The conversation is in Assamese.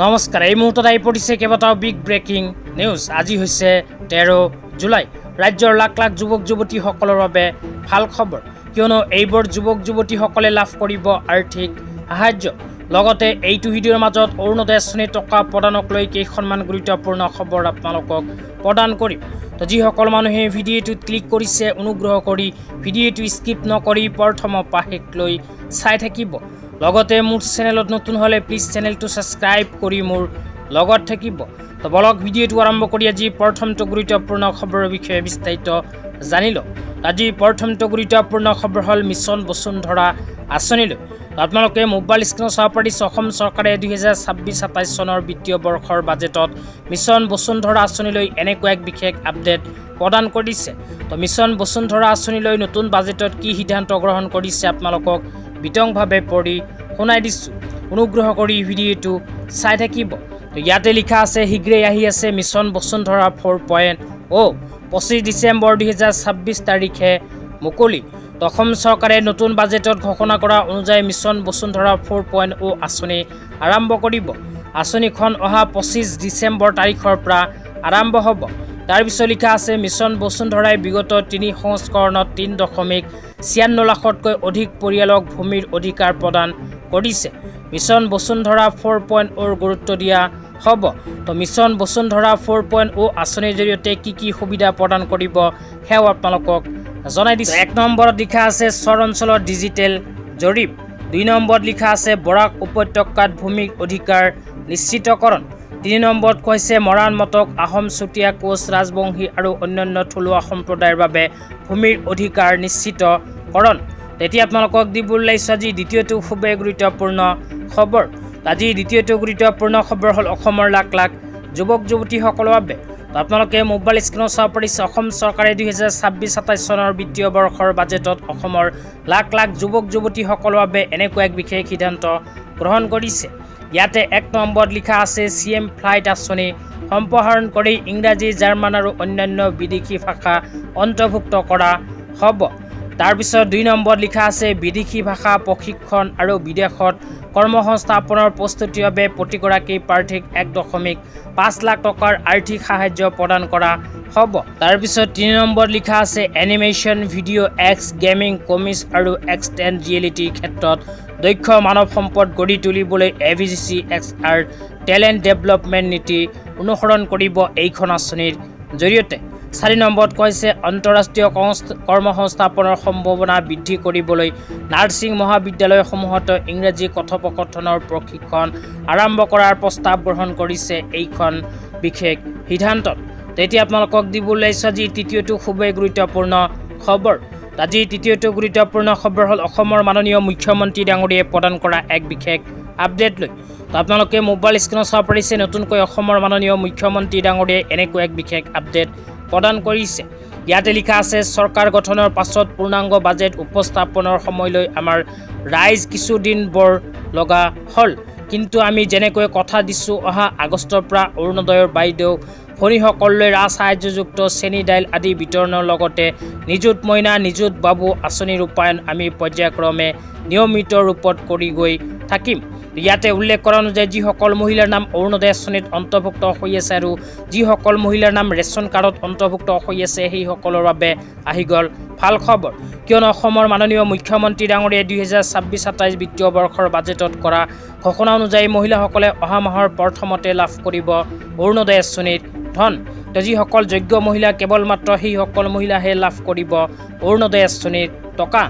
নমস্কাৰ, এই মুহূৰ্তত আহি পৰিছে কেইবাটাও বিগ ব্ৰেকিং নিউজ। আজি হৈছে 13 জুলাই। ৰাজ্যৰ লাখ লাখ যুৱক যুৱতীসকলৰ বাবে ভাল খবৰ, কিয়নো এইবোৰ যুৱক যুৱতীসকলে লাভ কৰিব আৰ্থিক সাহায্য। লগতে এইটো ভিডিঅ'ৰ মাজত অৰুণোদয় আঁচনিৰ টকা প্ৰদানক লৈ কেইখনমান গুৰুত্বপূৰ্ণ খবৰ আপোনালোকক প্ৰদান কৰিম। তো যিসকল মানুহে ভিডিঅ'টোত ক্লিক কৰিছে, অনুগ্ৰহ কৰি ভিডিঅ'টো স্কিপ নকৰি প্ৰথমৰ পৰা শেষলৈ চাই থাকিব। লগতে মোৰ চেনেলত নতুন হ'লে প্লিজ চেনেলটো ছাবস্ক্ৰাইব কৰি মোৰ লগত থাকিব। তো বলক ভিডিঅ'টো আৰম্ভ কৰি আজি প্ৰথমটো গুৰুত্বপূৰ্ণ খবৰৰ বিষয়ে বিস্তাৰিত জানি লওঁ। আজি প্ৰথমটো গুৰুত্বপূৰ্ণ খবৰ হ'ল মিছন বসুন্ধৰা আঁচনিলৈ। আপোনালোকে মোবাইল স্ক্ৰীণত চাব পাৰিছে, অসম চৰকাৰে 2026-27 চনৰ বিত্তীয় বৰ্ষৰ বাজেটত মিছন বসুন্ধৰা আঁচনিলৈ এনেকুৱা এক বিশেষ আপডেট প্ৰদান কৰিছে। তো মিছন বসুন্ধৰা আঁচনিলৈ নতুন বাজেটত কি সিদ্ধান্ত গ্ৰহণ কৰিছে আপোনালোকক বিতংভাৱে পঢ়ি শুনাই দিছোঁ। অনুগ্ৰহ কৰি ভিডিঅ'টো চাই থাকিব। তো ইয়াতে লিখা আছে, শীঘ্ৰেই আহি আছে মিছন বসুন্ধৰা 4.0। 25 ডিচেম্বৰ 2026 তাৰিখে মুকলি। অসম চৰকাৰে নতুন বাজেটত ঘোষণা কৰা অনুযায়ী মিছন বসুন্ধৰা 4.0 আঁচনি আৰম্ভ কৰিব। আঁচনিখন অহা 25 ডিচেম্বৰ তাৰিখৰ পৰা আৰম্ভ হ'ব। তাৰপিছত লিখা আছে, মিছন বসুন্ধৰাই বিগত 3 সংস্কৰণত 3.56 লাখতকৈ অধিক পৰিয়ালক ভূমিৰ অধিকাৰ প্ৰদান কৰিছে। মিছন বসুন্ধৰা 4.0ৰ গুৰুত্ব দিয়া হ'ব। তো মিছন বসুন্ধৰা 4.0 আঁচনিৰ জৰিয়তে কি সুবিধা প্ৰদান কৰিব সেয়াও আপোনালোকক জনাই দিছোঁ। 1 নম্বৰত লিখা আছে চৰ অঞ্চলৰ ডিজিটেল জৰীপ। 2 নম্বৰত লিখা আছে বৰাক উপত্যকাত ভূমিৰ অধিকাৰ নিশ্চিতকৰণ। 3 নম্বৰত কৈছে মৰাণ মটক আহোম চুতীয়া কোচ ৰাজবংশী আৰু অন্যান্য থলুৱা সম্প্ৰদায়ৰ বাবে ভূমিৰ অধিকাৰ নিশ্চিতকৰণ। তেতিয়া আপোনালোকক দিবলৈ লাগিছোঁ আজি দ্বিতীয়টো খুবেই গুৰুত্বপূৰ্ণ খবৰ। আজি দ্বিতীয়টো গুৰুত্বপূৰ্ণ খবৰ হ'ল অসমৰ লাখ লাখ যুৱক যুৱতীসকলৰ বাবে। তো আপোনালোকে মোবাইল স্ক্ৰীণত চাব পাৰিছে, অসম চৰকাৰে 2026-27 চনৰ বিত্তীয় বৰ্ষৰ বাজেটত অসমৰ লাখ লাখ যুৱক যুৱতীসকলৰ বাবে এনেকুৱা এক বিশেষ সিদ্ধান্ত গ্ৰহণ কৰিছে। ইয়াতে 1 নম্বৰত লিখা আছে CM ফ্লাইট আঁচনি সম্প্ৰসাৰণ কৰি ইংৰাজী, জাৰ্মান আৰু অন্যান্য বিদেশী ভাষা অন্তৰ্ভুক্ত কৰা হ'ব। তাৰপিছত 2 নম্বৰত লিখা আছে বিদেশী ভাষা প্ৰশিক্ষণ আৰু বিদেশত কৰ্মসংস্থাপনৰ প্ৰস্তুতিৰ বাবে প্ৰতিগৰাকী প্ৰাৰ্থীক 1.5 লাখ টকাৰ আৰ্থিক সাহায্য প্ৰদান কৰা হ'ব। তাৰপিছত 3 নম্বৰত লিখা আছে animation, video' x, gaming, comics আৰু এক্সটেণ্ড ৰিয়েলিটিৰ ক্ষেত্ৰত দক্ষ মানৱ সম্পদ গঢ়ি তুলিবলৈ AVGC XR টেলেণ্ট ডেভেলপমেণ্ট নীতি অনুসৰণ কৰিব এইখন আঁচনিৰ জৰিয়তে। 4 নম্বৰত কৈছে আন্তঃৰাষ্ট্ৰীয় কৰ্মসংস্থাপনৰ সম্ভাৱনা বৃদ্ধি কৰিবলৈ নাৰ্ছিং মহাবিদ্যালয়সমূহত ইংৰাজী কথোপকথনৰ প্ৰশিক্ষণ আৰম্ভ কৰাৰ প্ৰস্তাৱ গ্ৰহণ কৰিছে এইখন বিশেষ সিদ্ধান্তত। তেতিয়া আপোনালোকক দিবলৈ লাগিছোঁ আজি তৃতীয়টো খুবেই গুৰুত্বপূৰ্ণ খবৰ। আজি তৃতীয়টো গুৰুত্বপূৰ্ণ খবৰ হ'ল অসমৰ মাননীয় মুখ্যমন্ত্ৰী ডাঙৰীয়াই প্ৰদান কৰা এক বিশেষ আপডেট লৈ। তো আপোনালোকে মোবাইল স্ক্ৰীণত চাব পাৰিছে, নতুনকৈ অসমৰ মাননীয় মুখ্যমন্ত্ৰী ডাঙৰীয়াই এনেকুৱা এক বিশেষ আপডেট প্ৰদান কৰিছে। ইয়াতে লিখা আছে চৰকাৰ গঠনৰ পাছত পূৰ্ণাংগ বাজেট উপস্থাপনৰ সময়লৈ আমাৰ ৰাইজ কিছুদিন বৰ লগা হ'ল, কিন্তু আমি যেনেকৈ কথা দিছোঁ অহা আগষ্টৰ পৰা অৰুণোদয়ৰ বাইদেউ ভনীসকললৈ ৰাজসাহায্যযুক্ত চেনি দাইল আদি বিতৰণৰ লগতে নিযুত মইনা, নিযুত বাবু আঁচনি ৰূপায়ণ আমি পৰ্যায়ক্ৰমে নিয়মিত ৰূপত কৰি গৈ থাকিম। ইয়াতে উল্লেখ কৰা অনুযায়ী যিসকল মহিলাৰ নাম অৰুণোদয় আঁচনিত অন্তৰ্ভুক্ত হৈ আছে আৰু যিসকল মহিলাৰ নাম ৰেচন কাৰ্ডত অন্তৰ্ভুক্ত হৈ আছে সেইসকলৰ বাবে আহি গ'ল ভাল খবৰ, কিয়নো অসমৰ মাননীয় মুখ্যমন্ত্ৰী ডাঙৰীয়াই 2026-27 বিত্তীয় বৰ্ষৰ বাজেটত কৰা ঘোষণা অনুযায়ী মহিলাসকলে অহা মাহৰ প্ৰথমতে লাভ কৰিব অৰুণোদয় আঁচনিৰ ধন। তো যিসকল যোগ্য মহিলা কেৱল মাত্ৰ সেইসকল মহিলাহে লাভ কৰিব অৰুণোদয় আঁচনিৰ টকা।